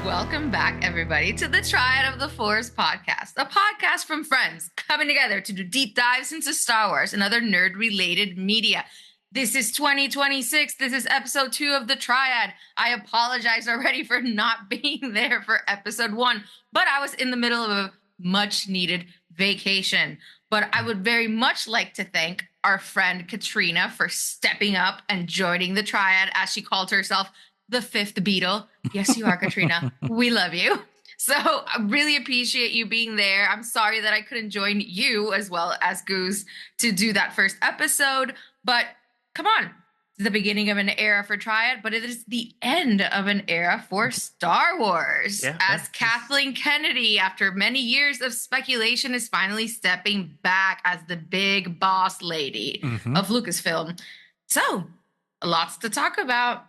Welcome back, everybody, to the Triad of the Force podcast, a podcast from friends coming together to do deep dives into Star Wars and other nerd-related media. This is 2026. This is episode 2 of the Triad. I apologize already for not being there for episode 1, but I was in the middle of a much-needed vacation. But I would very much like to thank our friend Katrina for stepping up and joining the Triad, as she called herself, the fifth Beatle. Yes, you are, Katrina. We love you. So I really appreciate you being there. I'm sorry that I couldn't join you as well as Goose to do that first episode, but come on. It's the beginning of an era for Triad, but it is the end of an era for Star Wars. As Kathleen Kennedy, after many years of speculation, is finally stepping back as the big boss lady of Lucasfilm. So, lots to talk about.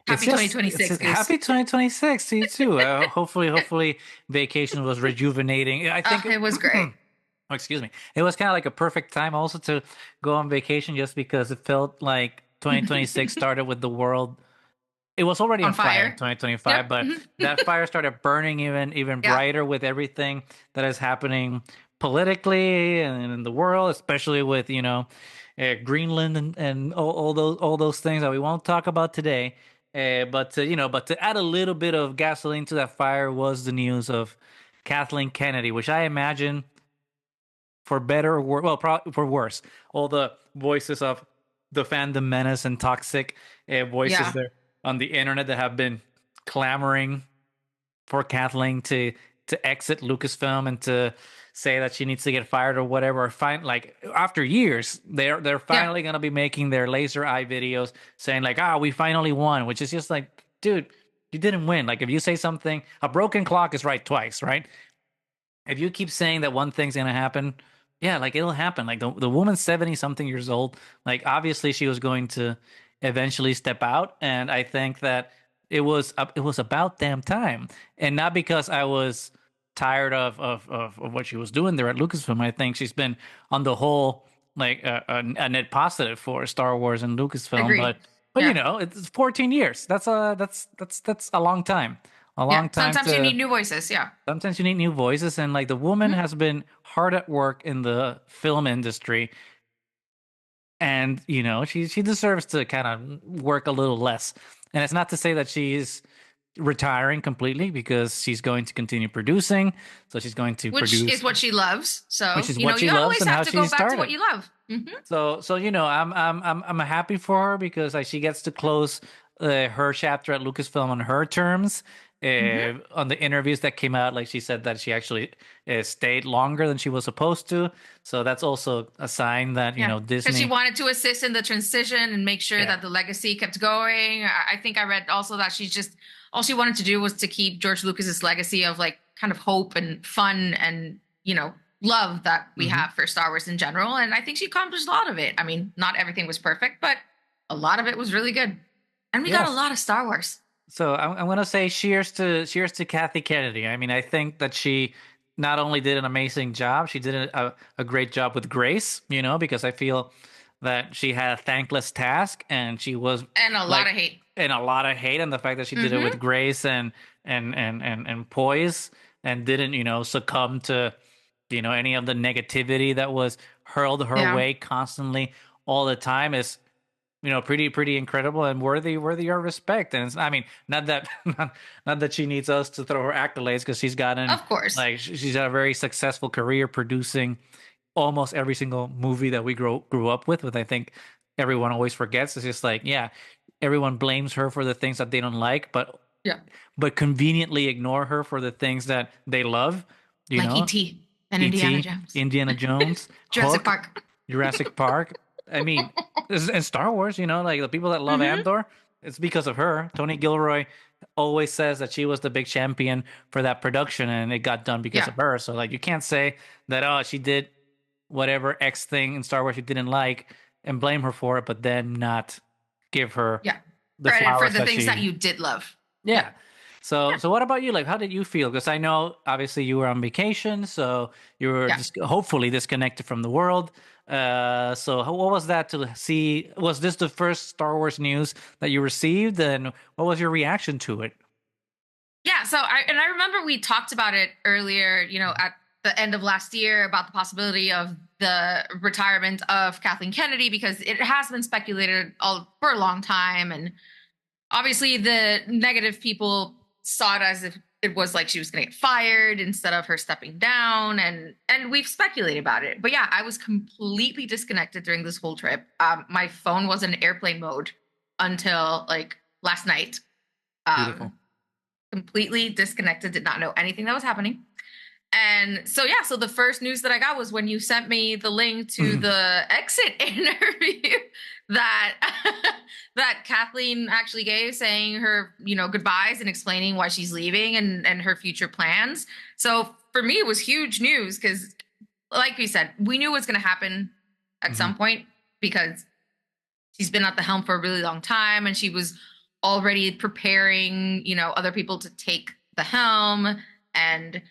Happy 2026. Happy 2026 to you too. Hopefully vacation was rejuvenating. I think it was great. Oh, excuse me. It was kind of like a perfect time also to go on vacation, just because it felt like 2026 started with the world. It was already on fire in 2025, but that fire started burning even brighter with everything that is happening politically and in the world, especially with Greenland and all those things that we won't talk about today. But to add a little bit of gasoline to that fire was the news of Kathleen Kennedy, which I imagine, for better or worse, well, probably for worse, all the voices of the fandom menace and toxic voices there on the internet that have been clamoring for Kathleen to exit Lucasfilm and to say that she needs to get fired or whatever. After years, they're finally gonna be making their laser eye videos saying like, we finally won, which is just like, dude, you didn't win. Like, if you say something, a broken clock is right twice, right? If you keep saying that one thing's gonna happen, like it'll happen. Like the woman's 70 something years old. Like, obviously she was going to eventually step out, and I think that it was about damn time. And not because I was tired of what she was doing there at Lucasfilm. I think she's been, on the whole, like a net positive for Star Wars and Lucasfilm. Agreed. But it's 14 years. That's a long time. A long time. Sometimes you need new voices. Yeah. Sometimes you need new voices, and like the woman has been hard at work in the film industry, and she deserves to kind of work a little less. And it's not to say that she's retiring completely, because she's going to continue producing. So she's going to produce, which is what she loves. So which is what she you loves always and have how to she go back started. to what you love. So I'm happy for her, because she gets to close her chapter at Lucasfilm on her terms. On the interviews that came out, like, she said that she actually stayed longer than she was supposed to. So that's also a sign that Disney, because she wanted to assist in the transition and make sure that the legacy kept going. I think I read also that all she wanted to do was to keep George Lucas's legacy of like kind of hope and fun and love that we have for Star Wars in general. And I think she accomplished a lot of it. I mean, not everything was perfect, but a lot of it was really good, and we got a lot of Star Wars. So I'm going to say cheers to Kathy Kennedy. I mean, I think that she not only did an amazing job, she did a great job with grace, because I feel that she had a thankless task, and she was... And a lot of hate. And a lot of hate, and the fact that she did it with grace and poise, and didn't, succumb to, any of the negativity that was hurled her way constantly all the time is... pretty incredible and worthy of respect. And not that she needs us to throw her accolades, because she's gotten, of course, like, she's had a very successful career producing almost every single movie that we grew up with. But I think everyone always forgets. It's just like, everyone blames her for the things that they don't like, but conveniently ignore her for the things that they love. Like E.T. and Indiana Jones, Jurassic Park. I mean, and Star Wars, like the people that love Andor, it's because of her. Tony Gilroy always says that she was the big champion for that production, and it got done because of her. So, like, you can't say that, she did whatever X thing in Star Wars you didn't like and blame her for it, but then not give her the credit flowers for the things that you did love. Yeah. So what about you? Like, how did you feel? Because I know, obviously, you were on vacation, so you were just hopefully disconnected from the world. So what was that to see? Was this the first Star Wars news that you received, and what was your reaction to it? Yeah, so I remember we talked about it earlier, at the end of last year about the possibility of the retirement of Kathleen Kennedy because it has been speculated all for a long time, and obviously the negative people saw it as if it was like she was going to get fired instead of her stepping down, and we've speculated about it. But yeah, I was completely disconnected during this whole trip. My phone was in airplane mode until like last night. Beautiful. Completely disconnected, did not know anything that was happening. And so yeah, so the first news that I got was when you sent me the link to the exit interview that that Kathleen actually gave, saying her, goodbyes and explaining why she's leaving and her future plans. So for me, it was huge news because, like we said, we knew what's going to happen at some point because she's been at the helm for a really long time, and she was already preparing, other people to take the helm, and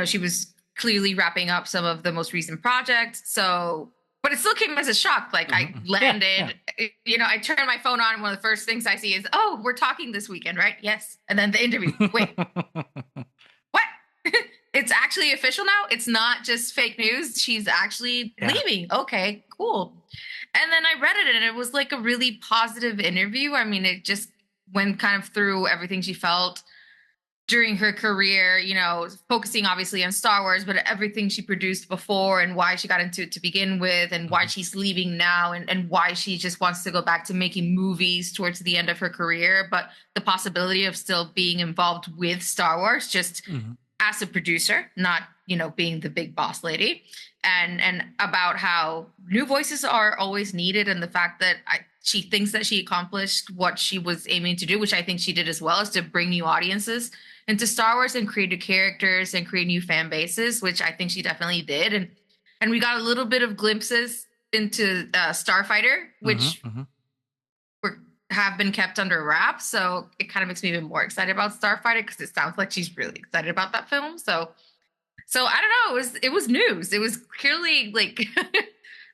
she was clearly wrapping up some of the most recent projects. So, but it still came as a shock. Like I landed, I turned my phone on, and one of the first things I see is, "Oh, we're talking this weekend, right?" Yes. And then the interview. Wait, what? It's actually official now. It's not just fake news. She's actually leaving. Okay, cool. And then I read it, and it was like a really positive interview. I mean, it just went kind of through everything she felt during her career, focusing obviously on Star Wars, but everything she produced before and why she got into it to begin with, and why she's leaving now, and why she just wants to go back to making movies towards the end of her career, but the possibility of still being involved with Star Wars, just as a producer, not, being the big boss lady. And about how new voices are always needed, and the fact that she thinks that she accomplished what she was aiming to do, which I think she did as well, is to bring new audiences into Star Wars and create new characters and create new fan bases, which I think she definitely did. And we got a little bit of glimpses into Starfighter, which have been kept under wraps. So it kind of makes me even more excited about Starfighter because it sounds like she's really excited about that film. So I don't know. It was news. It was clearly like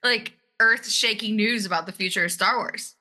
like earth-shaking news about the future of Star Wars.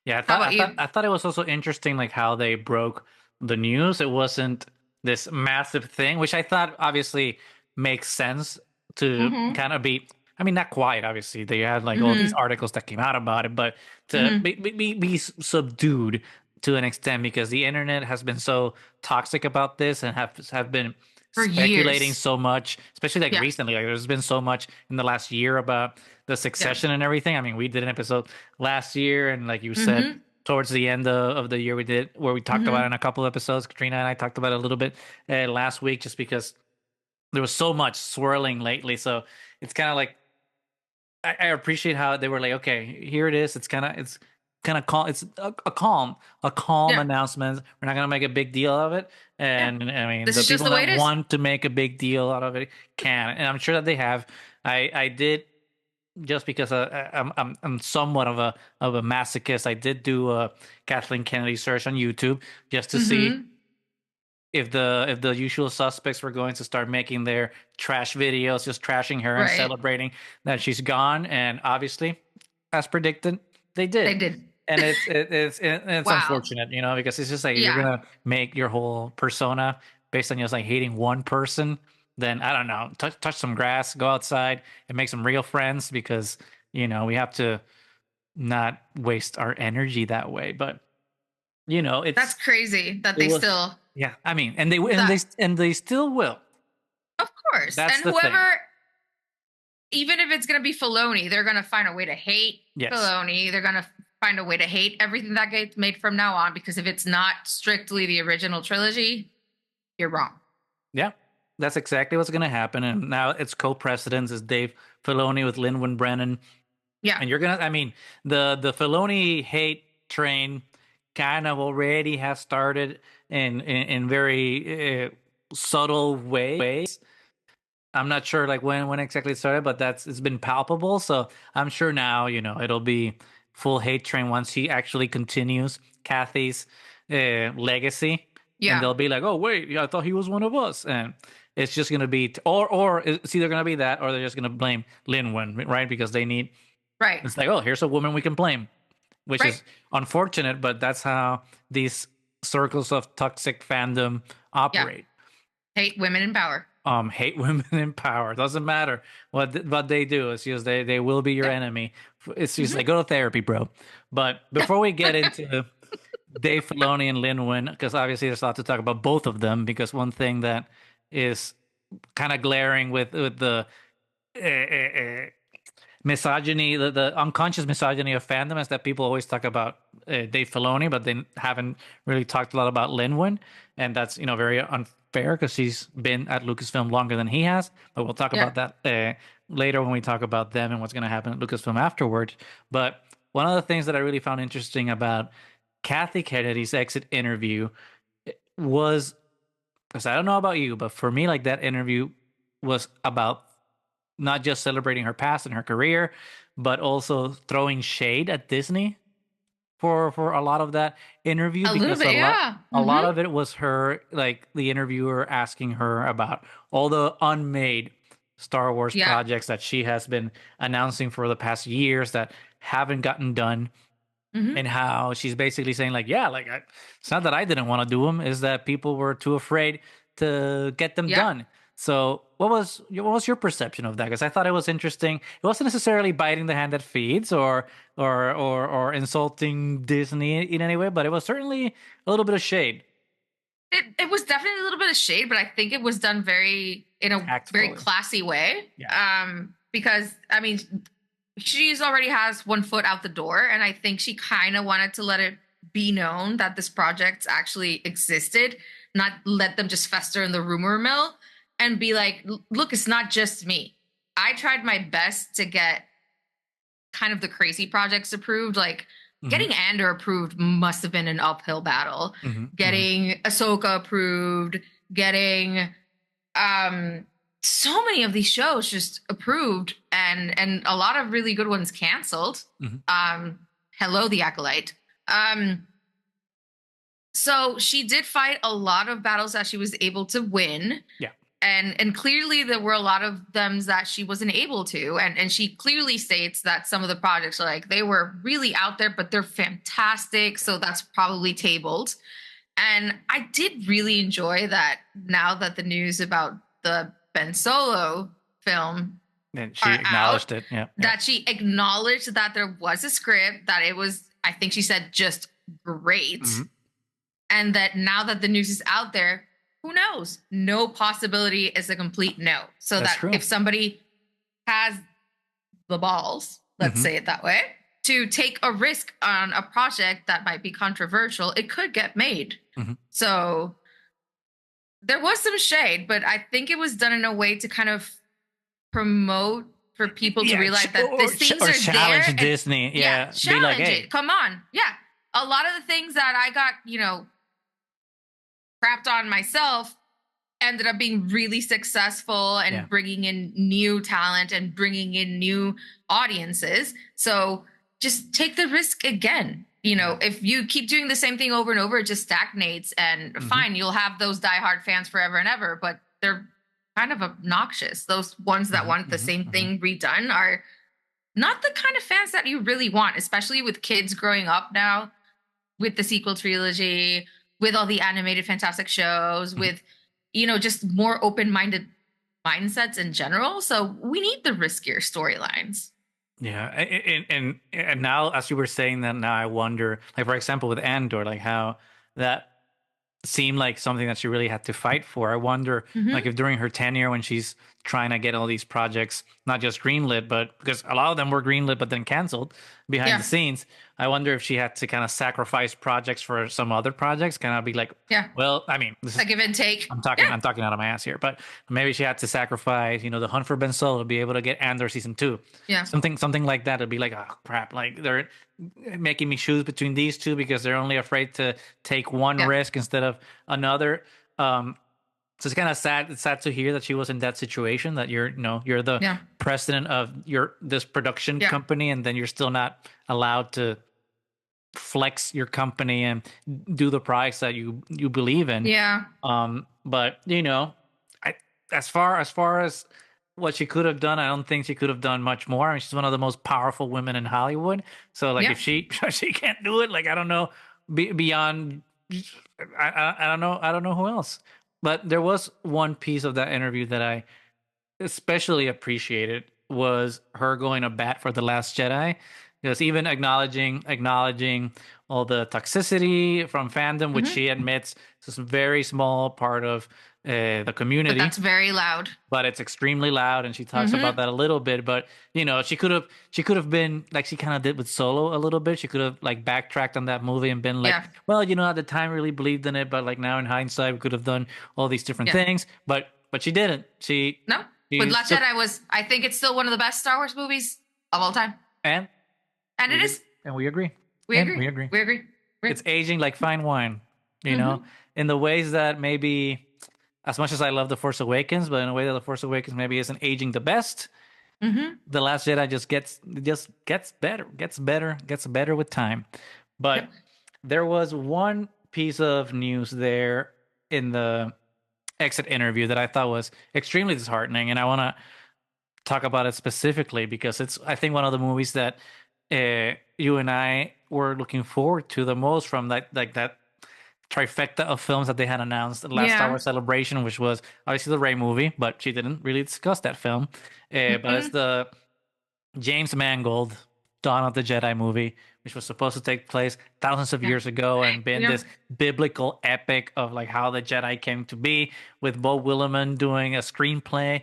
Yeah, I thought it was also interesting, like how they broke the news. It wasn't this massive thing, which I thought obviously makes sense to kind of be. I mean, not quite. Obviously, they had like all these articles that came out about it, but to be subdued to an extent because the internet has been so toxic about this and have been for speculating years. so much, especially like recently. Like there's been so much in the last year about the succession and everything. I mean, we did an episode last year, and like you said, towards the end of the year, we did where we talked about it in a couple episodes. Katrina and I talked about it a little bit last week, just because there was so much swirling lately. So it's kind of like I appreciate how they were like, okay, here it is. It's kind of calm. It's a calm announcement. We're not gonna make a big deal of it. And I mean, This the is just people the way that it is. want to make a big deal out of it can, and I'm sure that they have. I did, just because I'm somewhat of a masochist. I did do a Kathleen Kennedy search on YouTube just to see if the usual suspects were going to start making their trash videos, just trashing her and celebrating that she's gone. And obviously, as predicted, they did. They did. And it's unfortunate, because it's just like you're gonna make your whole persona based on just like hating one person. Then I don't know, touch some grass, go outside, and make some real friends, because we have to not waste our energy that way. But it's That's crazy that they still. Yeah, I mean, and they still will. Of course, That's and the whoever, thing. even if it's gonna be Filoni, they're gonna find a way to hate Filoni. They're gonna find a way to hate everything that gets made from now on, because if it's not strictly the original trilogy, you're wrong. Yeah, that's exactly what's going to happen. And now it's co-presidents is Dave Filoni with Lynwen Brennan. Yeah, and I mean, the Filoni hate train kind of already has started in very subtle ways. I'm not sure like when exactly it started, but it's been palpable. So I'm sure now it'll be full hate train once he actually continues Kathy's legacy. And they'll be like, oh wait, I thought he was one of us. And it's just gonna be or it's either gonna be that, or they're just gonna blame Lynwen, right? Because they need It's like, oh, here's a woman we can blame, which is unfortunate, but that's how these circles of toxic fandom operate. Hate women in power. Hate women in power. Doesn't matter what they do. It's just they will be your enemy. It's just like, go to therapy, bro. But before we get into Dave Filoni and Lynwen, because obviously there's a lot to talk about both of them, because one thing that is kind of glaring with the misogyny, the unconscious misogyny of fandom, is that people always talk about Dave Filoni, but they haven't really talked a lot about Lynwen, and that's very unfair because she's been at Lucasfilm longer than he has. But we'll talk about that later when we talk about them and what's going to happen at Lucasfilm afterwards. But one of the things that I really found interesting about Kathy Kennedy's exit interview was, because I don't know about you, but for me, like, that interview was about not just celebrating her past and her career, but also throwing shade at Disney for a lot of that interview. A little bit, a lot of it was her, like, the interviewer asking her about all the unmade Star Wars projects that she has been announcing for the past years that haven't gotten done. And how she's basically saying, like, it's not that I didn't want to do them, is that people were too afraid to get them done. So what was your perception of that? Because I thought it was interesting. It wasn't necessarily biting the hand that feeds or insulting Disney in any way, but it was certainly a little bit of shade. It was definitely a little bit of shade, but I think it was done in a very classy way. Yeah. Because, I mean, she's already has one foot out the door, and I think she kind of wanted to let it be known that this project actually existed, not let them just fester in the rumor mill and be like, look, it's not just me. I tried my best to get kind of the crazy projects approved. Like, getting Andor approved must have been an uphill battle. Getting Ahsoka approved, getting so many of these shows just approved, and a lot of really good ones canceled. Hello, The Acolyte. So she did fight a lot of battles that she was able to win. Yeah. And clearly there were a lot of them that she wasn't able to. And she clearly states that some of the projects are like, they were really out there, but they're fantastic. So that's probably tabled. And I did really enjoy that now that the news about the Ben Solo film, and she acknowledged it. Yeah. That she acknowledged that there was a script, that it was, I think she said, just great. And that now that the news is out there, who knows? No possibility is a complete no. So that's true. If somebody has the balls, let's say it that way, to take a risk on a project that might be controversial, it could get made. So there was some shade, but I think it was done in a way to kind of promote for people to realize that these things are challenge there. Disney. Challenge be like, hey, it. Come on. Yeah. A lot of the things that I got, crapped on myself ended up being really successful and bringing in new talent and bringing in new audiences. So just take the risk again. If you keep doing the same thing over and over, it just stagnates, and fine, you'll have those diehard fans forever and ever, but they're kind of obnoxious. Those ones that want the same thing redone are not the kind of fans that you really want, especially with kids growing up now with the sequel trilogy, with all the animated fantastic shows, with, just more open-minded mindsets in general. So we need the riskier storylines. Yeah. And now, as you were saying that, now I wonder, like, for example, with Andor, like, how that seemed like something that she really had to fight for. I wonder, like, if during her tenure, when she's trying to get all these projects not just greenlit, but because a lot of them were greenlit but then canceled behind the scenes, I wonder if she had to kind of sacrifice projects for some other projects, kind of be like, well, I mean, this is a give and take. I'm talking out of my ass here, but maybe she had to sacrifice, the Hunt for Ben Solo to be able to get Andor season 2. Something like that. It'd be like, oh crap, like, they're making me choose between these two because they're only afraid to take one risk instead of another. So it's kind of sad. It's sad to hear that she was in that situation, that you're the president of this production company, and then you're still not allowed to flex your company and do the products that you believe in. But as far as what she could have done, I don't think she could have done much more. I mean, she's one of the most powerful women in Hollywood. So, like, if she can't do it, like, I don't know, beyond, I don't know who else. But there was one piece of that interview that I especially appreciated was her going to bat for The Last Jedi. Because even acknowledging all the toxicity from fandom, which Hmm. she admits is a very small part of the But community, that's very loud. but it's extremely loud, and she talks about Hmm. that a little bit. But she could have been like she kind of did with Solo a little bit. She could have like backtracked on that movie and been like, Yeah. well, at the time really believed in it, but like now in hindsight we could have done all these different Yeah. things. But she didn't. She No. With she Last took Jedi was, I think it's still one of the best Star Wars movies of all time. and And it we is. and we agree. We And agree. we agree. We agree. It's aging like fine wine, Mm-hmm. in the ways that maybe, as much as I love The Force Awakens, but in a way that The Force Awakens maybe isn't aging the best. Mm-hmm. The Last Jedi gets better with time. But Yep. there was one piece of news there in the exit interview that I thought was extremely disheartening, and I want to talk about it specifically because it's, I think, one of the movies that you and I were looking forward to the most from that trifecta of films that they had announced at last Star Yeah. Wars Celebration, which was obviously the Rey movie, but she didn't really discuss that film. But it's Mm-mm. the James Mangold Dawn of the Jedi movie, which was supposed to take place thousands of Yeah. years ago and been Yeah. this biblical epic of like how the Jedi came to be, with Beau Willimon doing a screenplay.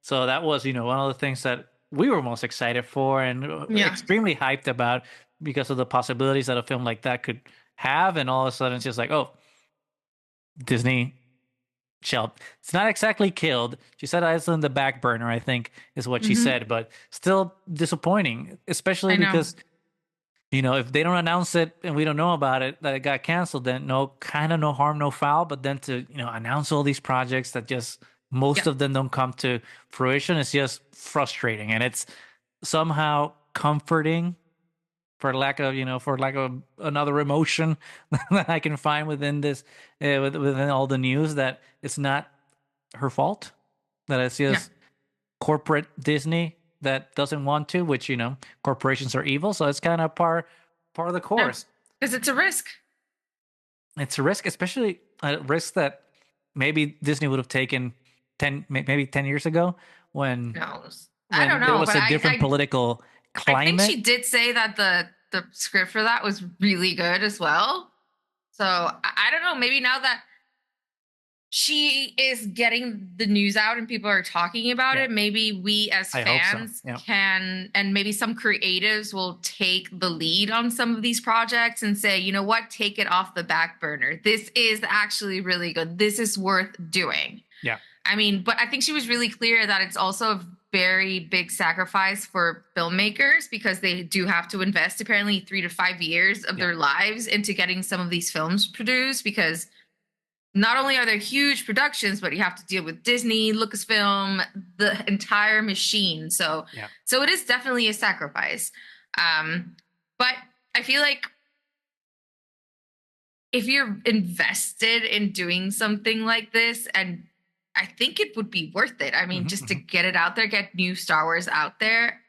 So that was, one of the things that we were most excited for and Yeah. extremely hyped about because of the possibilities that a film like that could have. And all of a sudden, it's just like, oh, Disney shelved. It's not exactly killed. She said it's in the back burner, I think, is what she Mm-hmm. said, but still disappointing, especially I know. because, if they don't announce it and we don't know about it, that it got canceled, then no harm, no foul. But then to, announce all these projects that just most Yeah. of them don't come to fruition, it's just frustrating. And it's somehow comforting for lack of another emotion that I can find within this, within all the news, that it's not her fault, that it's Yeah. just corporate Disney that doesn't want to, which, corporations are evil. So it's kind of part of the No. course. Because it's a risk. It's a risk, especially a risk that maybe Disney would have taken maybe 10 years ago when No. I don't when there know, was but a different political I think climate. she did say that the script for that was really good as well. So I don't know. Maybe now that she is getting the news out and people are talking about Yeah, it, maybe we as I hope so. fans Yeah. can, and maybe some creatives will take the lead on some of these projects and say, you know what, take it off the back burner. This is actually really good. This is worth doing. Yeah. I mean, but I think she was really clear that it's also a very big sacrifice for filmmakers because they do have to invest apparently 3 to 5 years of their lives into getting some of these films produced, because not only are there huge productions, but you have to deal with Disney, Lucasfilm, the entire machine. So, Yeah. so it is definitely a sacrifice. But I feel like if you're invested in doing something like this, and I think it would be worth it. I mean, just to get it out there, get new Star Wars out there.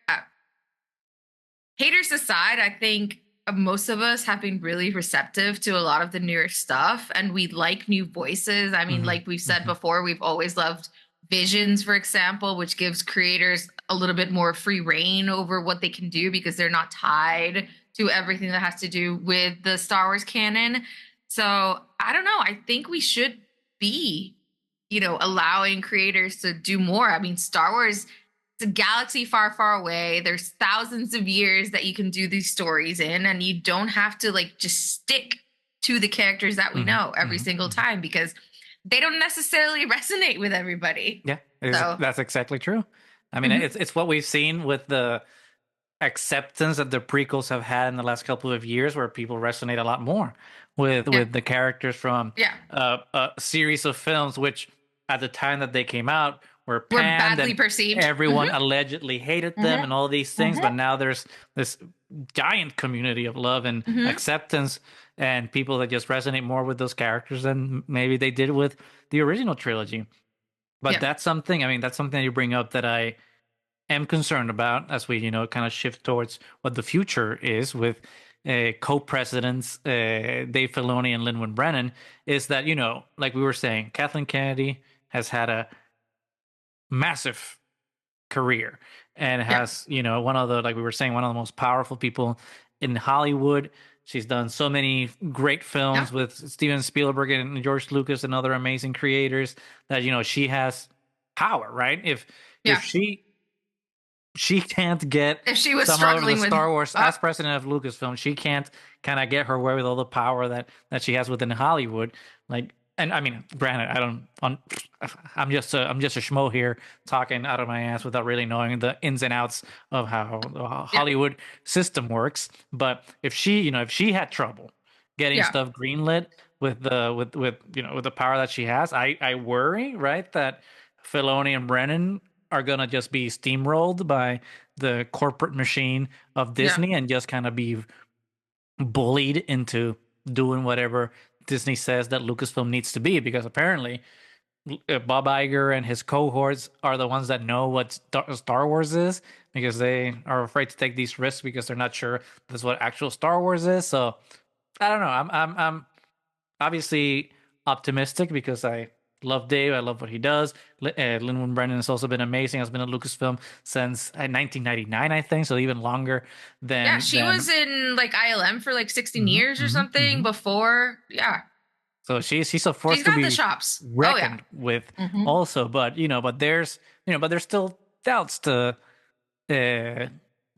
Haters aside, I think most of us have been really receptive to a lot of the newer stuff, and we like new voices. I mean, like we've said before, we've always loved Visions, for example, which gives creators a little bit more free reign over what they can do because they're not tied to everything that has to do with the Star Wars canon. So I don't know. I think we should be, allowing creators to do more. I mean, Star Wars, it's a galaxy far, far away. There's thousands of years that you can do these stories in, and you don't have to just stick to the characters that we know every single time because they don't necessarily resonate with everybody. Yeah, So that's exactly true. I mean, it's what we've seen with the acceptance that the prequels have had in the last couple of years, where people resonate a lot more with the characters from a series of films, which at the time that they came out were we're panned badly and perceived. everyone allegedly hated them and all these things. But now there's this giant community of love and acceptance, and people that just resonate more with those characters than maybe they did with the original trilogy. But that's something that you bring up that I am concerned about as we, kind of shift towards what the future is with co-presidents, Dave Filoni and Lynwen Brennan, is that, like we were saying, Kathleen Kennedy has had a massive career and Yeah. has, one of the, like we were saying, one of the most powerful people in Hollywood. She's done so many great Yeah. films with Steven Spielberg and George Lucas and other amazing creators that, she has power, right? If Yeah. she can't get If she was some of the struggling with, Star Wars uh, as president of Lucasfilm, she can't kind of get her way with all the power that she has within Hollywood. Like, and I mean, granted, I'm just a schmo here talking out of my ass without really knowing the ins and outs of how the yeah. Hollywood system works. But if she had trouble getting Yeah. stuff greenlit with with the power that she has, I worry, right, that Filoni and Brennan are gonna just be steamrolled by the corporate machine of Yeah. Disney and just kind of be bullied into doing whatever Disney says that Lucasfilm needs to be, because apparently Bob Iger and his cohorts are the ones that know what Star Wars is, because they are afraid to take these risks because they're not sure that's what actual Star Wars is. So I don't know. I'm obviously optimistic because I love Dave. I love what he does. Lynwen Brennan has also been amazing. Has been at Lucasfilm since 1999, I think, so even longer Yeah. than She was in like ILM for like 16 Mhm, years or mhm, something mhm. before. Yeah. So she's a force She's to got the be chops. Oh, yeah. reckoned with Hmm. also. But there's still doubts to uh,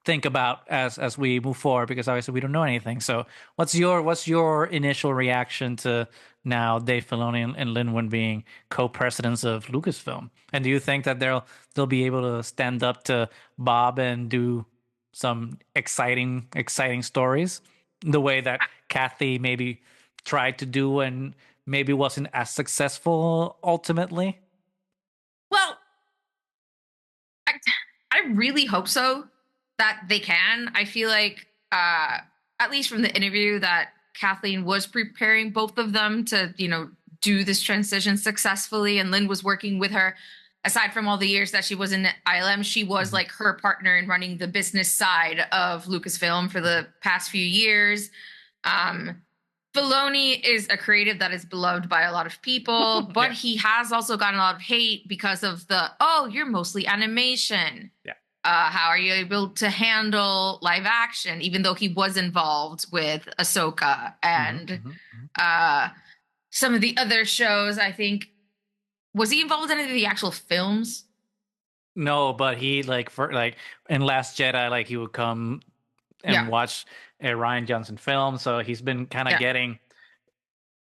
think about as we move forward, because obviously we don't know anything. So what's your initial reaction to now Dave Filoni and Lynwen being co-presidents of Lucasfilm? And do you think that they'll be able to stand up to Bob and do some exciting stories the way that Kathy maybe tried to do and maybe wasn't as successful ultimately? Well, I, I really hope so that they can. I feel like, at least from the interview, that Kathleen was preparing both of them to, do this transition successfully. And Lynn was working with her. Aside from all the years that she was in ILM, she was Mhm. like her partner in running the business side of Lucasfilm for the past few years. Um, Filoni is a creative that is beloved by a lot of people, but Yeah, he has also gotten a lot of hate because of you're mostly animation. yeah. How are you able to handle live action? Even though he was involved with Ahsoka Hmm, and hmm, hmm. uh, some of the other shows, I think. Was he involved in any of the actual films? No, but he like for like in Last Jedi, like he would come and Yeah. watch a Ryan Johnson film, so he's been kind of Yeah. getting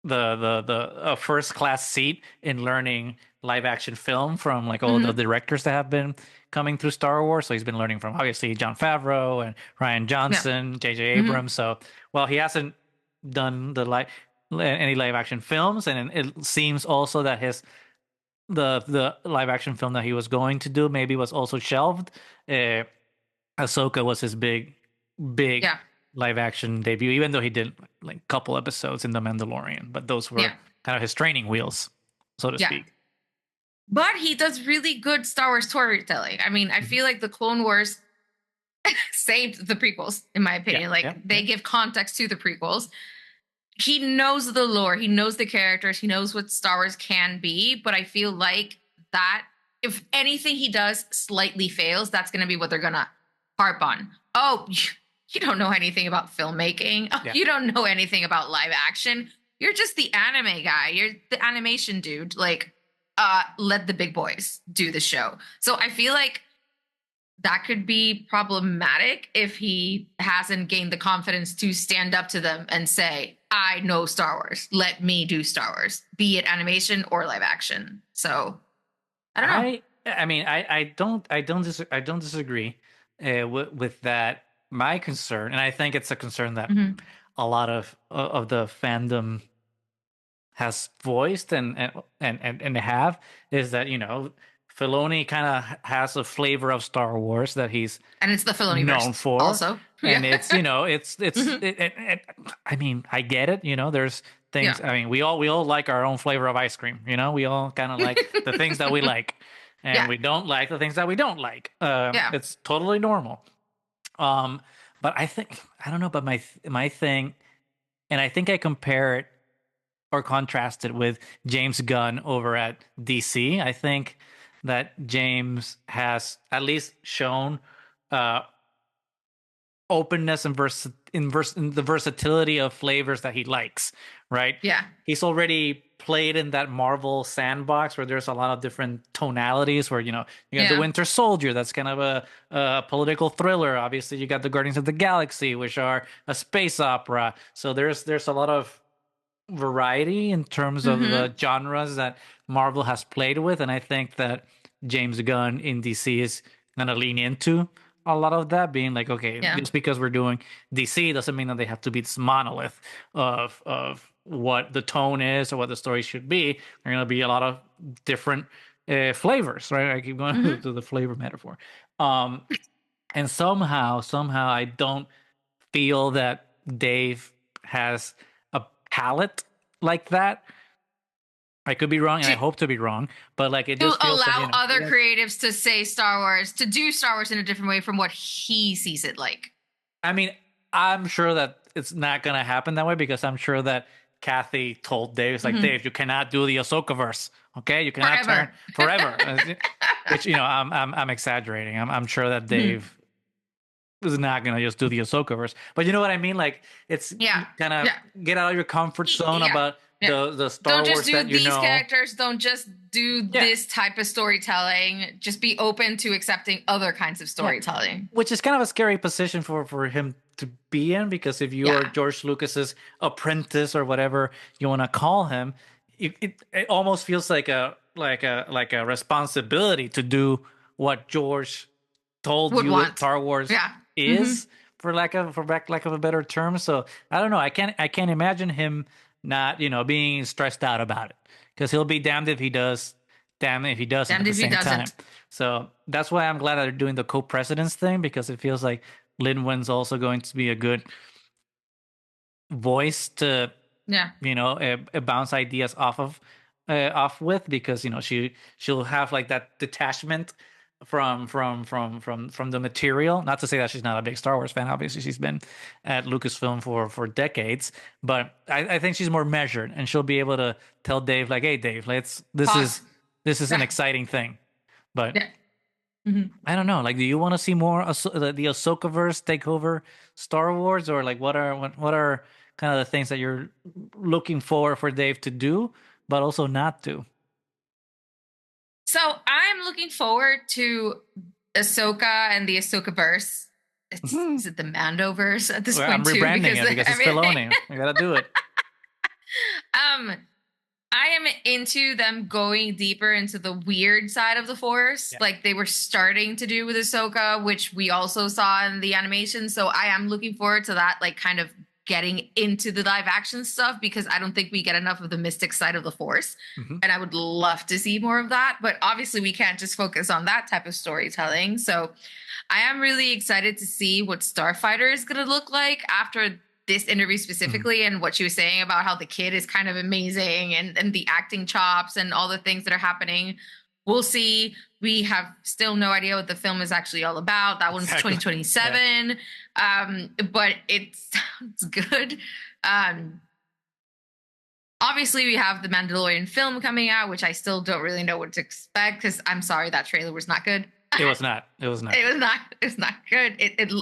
the first class seat in learning live action film from like all the Hmm. directors that have been coming through Star Wars. So he's been learning from obviously Jon Favreau and Ryan Yeah. Johnson, J.J. Hmm. Abrams. So well, he hasn't done any live action films, and it seems also that the live action film that he was going to do maybe was also shelved. Uh, Ahsoka was his big Yeah. live action debut, even though he did like a couple episodes in The Mandalorian, but those were Yeah. kind of his training wheels, so to Yeah. speak. But he does really good Star Wars storytelling. I mean, I Mhm. feel like the Clone Wars saved the prequels, in my Yeah, opinion. yeah, Like, they yeah. give context to the prequels. He knows the lore, he knows the characters, he knows what Star Wars can be. But I feel like that if anything he does slightly fails, that's going to be what they're going to harp on. Oh, you don't know anything about filmmaking. Oh, Yeah. you don't know anything about live action. You're just the anime guy. You're the animation dude. Like, let the big boys do the show. So I feel like that could be problematic if he hasn't gained the confidence to stand up to them and say, I know Star Wars. Let me do Star Wars, be it animation or live action. So I don't know. I mean, I don't disagree with that. My concern, and I think it's a concern that Hmm. a lot of the fandom has voiced and have, is that Filoni kind of has a flavor of Star Wars that he's And it's the known Filoniverse for, also. and Yeah. Hmm. I mean, I get it. There's Yeah. things. I mean, we all like our own flavor of ice cream. We all kind of like the things that we like, and Yeah. we don't like the things that we don't like. Yeah. It's totally normal. Um, But I don't know, but my thing, and I think I compare it or contrast it with James Gunn over at DC. I think that James has at least shown uh, openness and in the versatility of flavors that he likes, right? Yeah. He's already played in that Marvel sandbox where there's a lot of different tonalities where, you got the Winter Soldier, that's kind of a political thriller. Obviously, you got the Guardians of the Galaxy, which are a space opera. So there's a lot of variety in terms of the genres that Marvel has played with. And I think that James Gunn in DC is going to lean into a lot of that, being like, okay, just because we're doing DC doesn't mean that they have to be this monolith of what the tone is or what the story should be. There are going to be a lot of different flavors, right? I keep going to the flavor metaphor. And somehow I don't feel that Dave has a palette like that. I could be wrong, and I hope to be wrong, but like it just feels allow like, other creatives to say Star Wars, to do Star Wars in a different way from what he sees it like. I mean, I'm sure that it's not gonna happen that way because I'm sure that Kathy told Dave, it's like, Dave, you cannot do the Ahsoka-verse, okay? You cannot turn forever. Which I'm exaggerating. I'm sure that Dave is not gonna just do the Ahsoka-verse, but you know what I mean? Like it's kind of get out of your comfort zone about. The Star Wars. Don't just do that these characters. Don't just do this type of storytelling. Just be open to accepting other kinds of storytelling. Which is kind of a scary position for him to be in, because if you are George Lucas's apprentice or whatever you want to call him, it almost feels like a responsibility to do what George told you that Star Wars is, for lack of a better term. So I don't know. I can't imagine him not, being stressed out about it, because he'll be damned if he does, damned if he doesn't at the same time. So that's why I'm glad that they're doing the co-presidents thing, because it feels like Lynwen's also going to be a good voice to, bounce ideas off with, because she'll have like that detachment from the material. Not to say that she's not a big Star Wars fan. Obviously, she's been at Lucasfilm for decades, but I think she's more measured, and she'll be able to tell Dave, like, hey Dave, this is an exciting thing. But I don't know, like, do you want to see more the Ahsoka-verse take over Star Wars, or like what are kind of the things that you're looking for Dave to do but also not do? So I'm looking forward to Ahsoka and the Ahsoka-verse. Is it the Mandoverse at this point? I'm rebranding it because it's Filoni. I gotta do it. I am into them going deeper into the weird side of the Force, like they were starting to do with Ahsoka, which we also saw in the animation. So I am looking forward to that, like kind of getting into the live action stuff, because I don't think we get enough of the mystic side of the Force. And I would love to see more of that. But obviously we can't just focus on that type of storytelling. So I am really excited to see what Starfighter is going to look like after this interview specifically, and what she was saying about how the kid is kind of amazing, and the acting chops and all the things that are happening. We'll see. We have still no idea what the film is actually all about. That one's 2027. But it sounds good. Obviously, we have the Mandalorian film coming out, which I still don't really know what to expect, because I'm sorry, that trailer was not good. It was not. It's not good.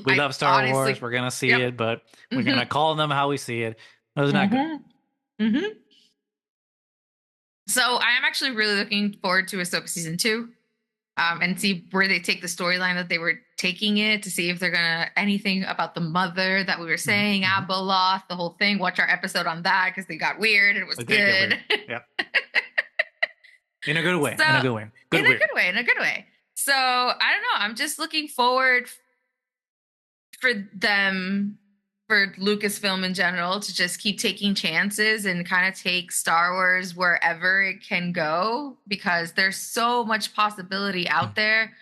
We love Star Wars. We're gonna see it, but we're gonna call them how we see it. It was not good. So I am actually really looking forward to Ahsoka season 2, and see where they take the storyline that they were taking it, to see if they're gonna anything about the mother that we were saying, Abeloth, the whole thing. Watch our episode on that, because they got weird. It was good. In a good way. So, in a good way. In a good way. So I don't know. I'm just looking forward for Lucasfilm in general, to just keep taking chances and kind of take Star Wars wherever it can go, because there's so much possibility out there.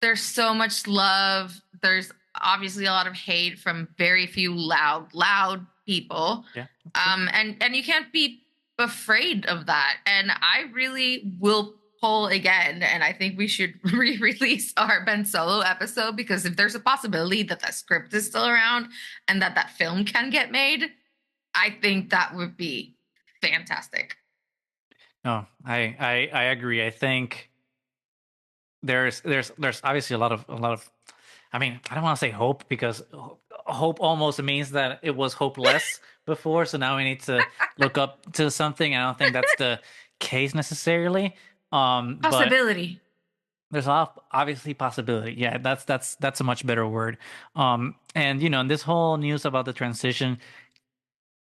There's so much love. There's obviously a lot of hate from very few loud people. And you can't be afraid of that. And I really will poll again, and I think we should re-release our Ben Solo episode, because if there's a possibility that that script is still around and that that film can get made, I think that would be fantastic. No, I agree. I think there's obviously a lot of. I mean, I don't want to say hope, because hope almost means that it was hopeless before. So now we need to look up to something. I don't think that's the case necessarily. But Possibility. there's a lot of, obviously, possibility. Yeah, that's a much better word. And you know, this whole news about the transition,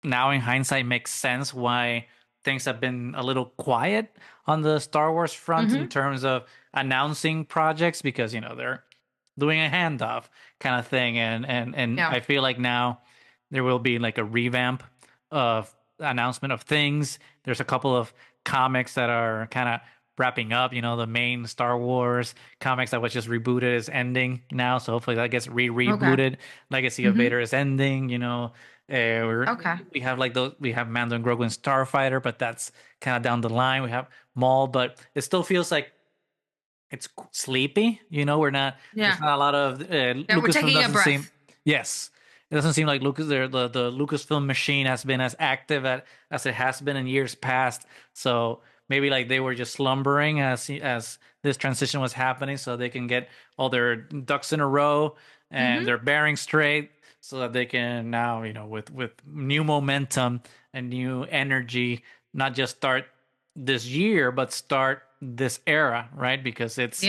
now in hindsight, makes sense why things have been a little quiet on the Star Wars front in terms of announcing projects, because you know they're doing a handoff kind of thing, and Yeah. I feel like now there will be like a revamp of announcement of things. There's a couple of comics that are kind of wrapping up. You know, the main Star Wars comics that was just rebooted is ending now, so hopefully that gets rebooted. Legacy of Vader is ending. You know, we have like those. We have Mando and Grogu and Starfighter, but that's kind of down the line. We have Maul, but it still feels like it's sleepy. You know, we're not. Yeah. There's not a lot of We're taking a breath. seem. Yes, it doesn't seem like the Lucasfilm machine has been as active as it has been in years past. So maybe like they were just slumbering as this transition was happening, so they can get all their ducks in a row and their bearings straight, so that they can now, you know, with new momentum and new energy, not just start this year, but start this era, right? Because it's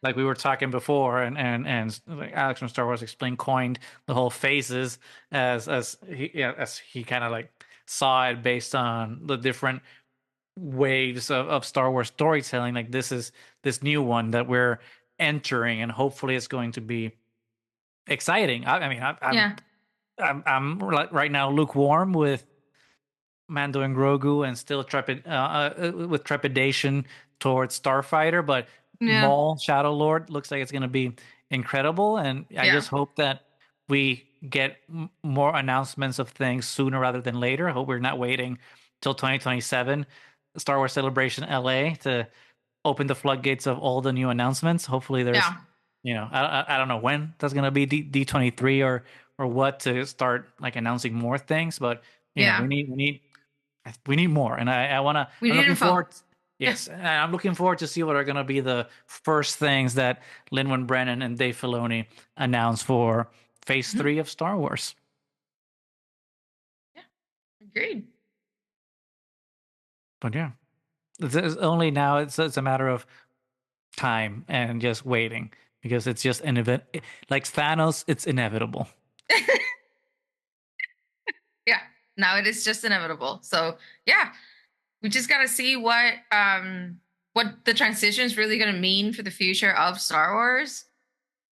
like we were talking before, and like Alex from Star Wars Explained coined the whole phases as he kind of like saw it based on the different waves of Star Wars storytelling. Like this is this new one that we're entering, and hopefully it's going to be exciting. I mean, I'm right now lukewarm with Mando and Grogu, and still with trepidation towards Starfighter, but Maul Shadow Lord looks like it's going to be incredible, and I just hope that we get more announcements of things sooner rather than later. I hope we're not waiting till 2027 Star Wars Celebration LA to open the floodgates of all the new announcements. Hopefully there's you know, I don't know when that's going to be D23 or what, to start like announcing more things, but you know, we need more, and I want to. I'm looking forward. Yes, and I'm looking forward to see what are going to be the first things that Lynwen, Brennan, and Dave Filoni announce for Phase 3 of Star Wars. Yeah, agreed. But yeah, it's only now. It's a matter of time and just waiting, because it's just an event. Like Thanos, it's inevitable. Yeah. Now it is just inevitable. So yeah, we just gotta see what the transition is really gonna mean for the future of Star Wars.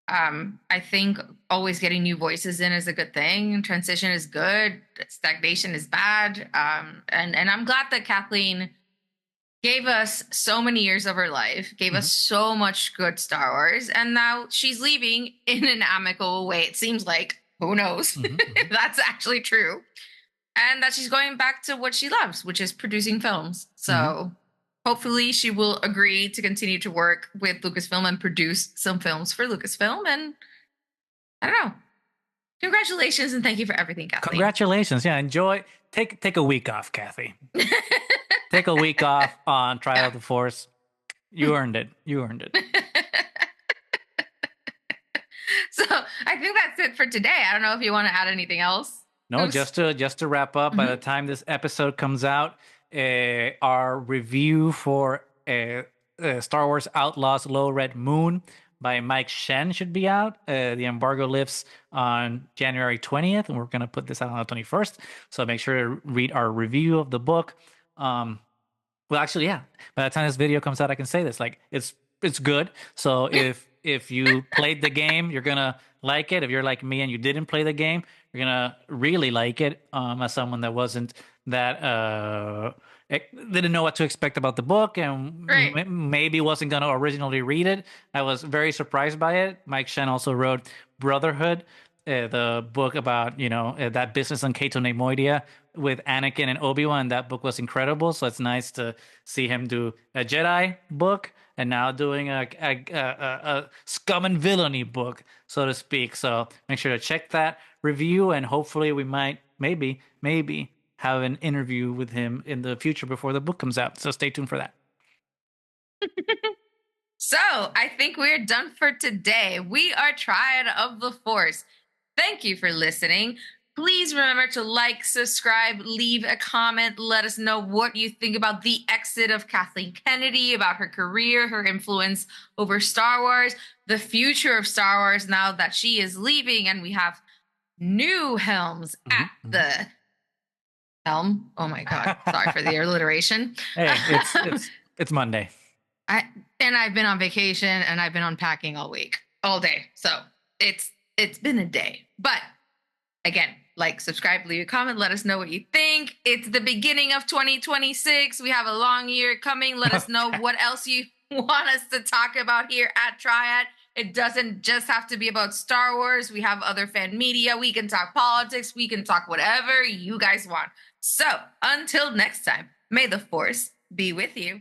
I think always getting new voices in is a good thing. Transition is good. Stagnation is bad. And I'm glad that Kathleen gave us so many years of her life, gave us so much good Star Wars, and now she's leaving in an amicable way. It seems like, who knows if that's actually true. And that she's going back to what she loves, which is producing films. So hopefully she will agree to continue to work with Lucasfilm and produce some films for Lucasfilm. And I don't know. Congratulations and thank you for everything, Kathleen. Congratulations. Yeah, enjoy. Take a week off, Kathy. Take a week off on Trial of the Force. You earned it. You earned it. So I think that's it for today. I don't know if you want to add anything else. No, just to wrap up, by the time this episode comes out, our review for Star Wars Outlaws Low Red Moon by Mike Shen should be out. The embargo lifts on January 20th, and we're going to put this out on the 21st. So make sure to read our review of the book. Well, actually, yeah. By the time this video comes out, I can say this. Like, it's good. So if you played the game, you're gonna like it. If you're like me and you didn't play the game, you're gonna really like it. As someone that wasn't that didn't know what to expect about the book, and maybe wasn't gonna originally read it, I was very surprised by it. Mike Shen also wrote Brotherhood, the book about that business on Cato Neimoidia with Anakin and Obi-Wan. That book was incredible. So it's nice to see him do a Jedi book and now doing a scum and villainy book, so to speak. So make sure to check that review, and hopefully we might maybe have an interview with him in the future before the book comes out. So stay tuned for that. So I think we're done for today. We are Triad of the Force. Thank you for listening. Please remember to like, subscribe, leave a comment. Let us know what you think about the exit of Kathleen Kennedy, about her career, her influence over Star Wars, the future of Star Wars now that she is leaving and we have new helms at the helm. Oh my God. Sorry for the alliteration. Hey, it's Monday. I've been on vacation and I've been unpacking all day. So it's been a day. But again, like, subscribe, leave a comment, let us know what you think. It's the beginning of 2026. We have a long year coming. Let us know what else you want us to talk about here at Triad. It doesn't just have to be about Star Wars. We have other fan media. We can talk politics. We can talk whatever you guys want. So until next time, may the Force be with you.